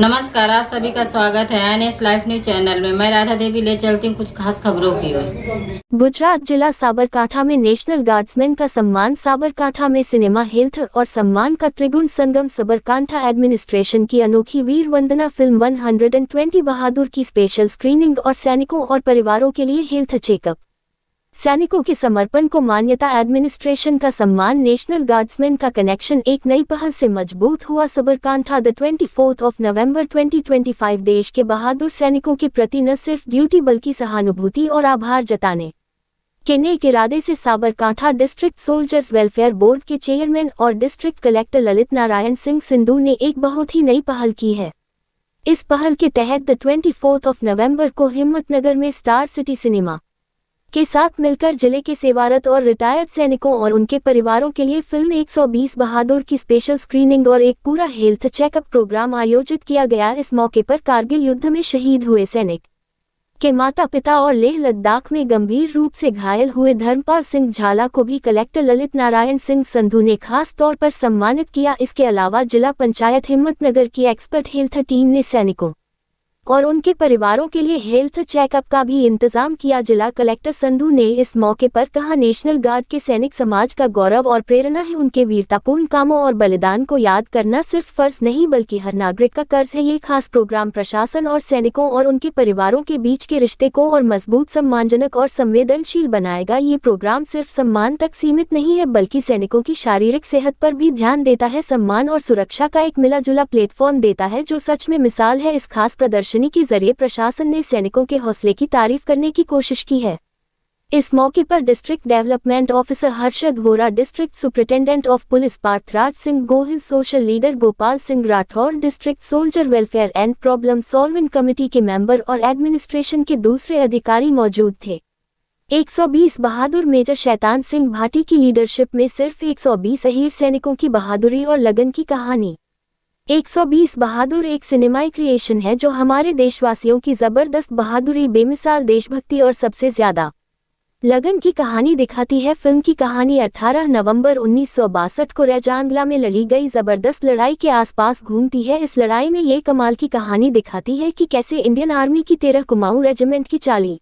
नमस्कार, आप सभी का स्वागत है एनएस लाइव न्यूज चैनल में। मैं राधा देवी ले चलती हूँ कुछ खास खबरों की ओर। गुजरात जिला साबरकांठा में नेशनल गार्ड्समैन का सम्मान। साबरकांठा में सिनेमा, हेल्थ और सम्मान का त्रिगुण संगम। साबरकांठा एडमिनिस्ट्रेशन की अनोखी वीर वंदना फिल्म 120 बहादुर की स्पेशल स्क्रीनिंग और सैनिकों और परिवारों के लिए हेल्थ चेकअप। सैनिकों के समर्पण को मान्यता, एडमिनिस्ट्रेशन का सम्मान, नेशनल गार्ड्समैन का कनेक्शन एक नई पहल से मजबूत हुआ। साबरकांठा 24 नवंबर 2025 देश के बहादुर सैनिकों के प्रति न सिर्फ ड्यूटी बल्कि सहानुभूति और आभार जताने के नेक इरादे से Sabarkantha district soldiers welfare board के चेयरमैन और डिस्ट्रिक्ट कलेक्टर ललित नारायण सिंह सिंधु ने एक बहुत ही नई पहल की है। इस पहल के तहत 24 नवंबर को हिम्मतनगर में स्टार सिटी सिनेमा के साथ मिलकर जिले के सेवारत और रिटायर्ड सैनिकों और उनके परिवारों के लिए फिल्म 120 बहादुर की स्पेशल स्क्रीनिंग और एक पूरा हेल्थ चेकअप प्रोग्राम आयोजित किया गया। इस मौके पर कारगिल युद्ध में शहीद हुए सैनिक के माता पिता और लेह लद्दाख में गंभीर रूप से घायल हुए धर्मपाल सिंह झाला को भी कलेक्टर ललित नारायण सिंह संधू ने खास तौर पर सम्मानित किया। इसके अलावा जिला पंचायत हिम्मतनगर की एक्सपर्ट हेल्थ टीम ने सैनिकों और उनके परिवारों के लिए हेल्थ चेकअप का भी इंतजाम किया। जिला कलेक्टर संधू ने इस मौके पर कहा, नेशनल गार्ड के सैनिक समाज का गौरव और प्रेरणा है। उनके वीरतापूर्ण कामों और बलिदान को याद करना सिर्फ फर्ज नहीं बल्कि हर नागरिक का कर्ज है। ये खास प्रोग्राम प्रशासन और सैनिकों और उनके परिवारों के बीच के रिश्ते को और मजबूत, सम्मानजनक और संवेदनशील बनाएगा। ये प्रोग्राम सिर्फ सम्मान तक सीमित नहीं है बल्कि सैनिकों की शारीरिक सेहत पर भी ध्यान देता है, सम्मान और सुरक्षा का एक मिला जुला प्लेटफॉर्म देता है, जो सच में मिसाल है। इस खास प्रदर्शनी के जरिए प्रशासन ने सैनिकों के हौसले की तारीफ करने की कोशिश की है। इस मौके पर district development officer Harshad Vora, district superintendent of police Parthraj Singh Gohil, social leader Gopal Singh Rathore, district soldier welfare and problem solving committee के मेंबर और एडमिनिस्ट्रेशन के दूसरे अधिकारी मौजूद थे। 120 बहादुर मेजर शैतान सिंह भाटी की लीडरशिप में सिर्फ 120 अहीर सैनिकों की बहादुरी और लगन की कहानी। 120 बहादुर एक सिनेमाई क्रिएशन है जो हमारे देशवासियों की जबरदस्त बहादुरी, बेमिसाल देशभक्ति और सबसे ज्यादा लगन की कहानी दिखाती है। फिल्म की कहानी 18 नवंबर 1962 को रैजांगला में लड़ी गई जबरदस्त लड़ाई के आसपास घूमती है। इस लड़ाई में ये कमाल की कहानी दिखाती है कि कैसे इंडियन आर्मी की 13 कुमाऊं रेजिमेंट की 40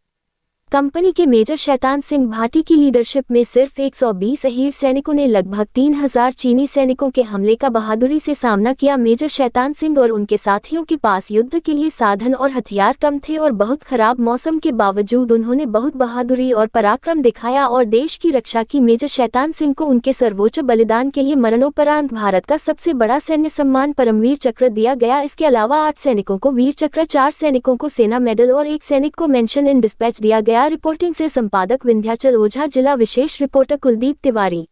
कंपनी के मेजर शैतान सिंह भाटी की लीडरशिप में सिर्फ 120 अहीर सैनिकों ने लगभग 3000 चीनी सैनिकों के हमले का बहादुरी से सामना किया। मेजर शैतान सिंह और उनके साथियों के पास युद्ध के लिए साधन और हथियार कम थे और बहुत खराब मौसम के बावजूद उन्होंने बहुत बहादुरी और पराक्रम दिखाया और देश की रक्षा की। मेजर शैतान सिंह को उनके सर्वोच्च बलिदान के लिए मरणोपरांत भारत का सबसे बड़ा सैन्य सम्मान परमवीर चक्र दिया गया। इसके अलावा 8 सैनिकों को वीर चक्र, 4 सैनिकों को सेना मेडल और 1 सैनिक को मेंशन इन डिस्पैच दिया गया। रिपोर्टिंग से संपादक विंध्याचल ओझा, जिला विशेष रिपोर्टर कुलदीप तिवारी।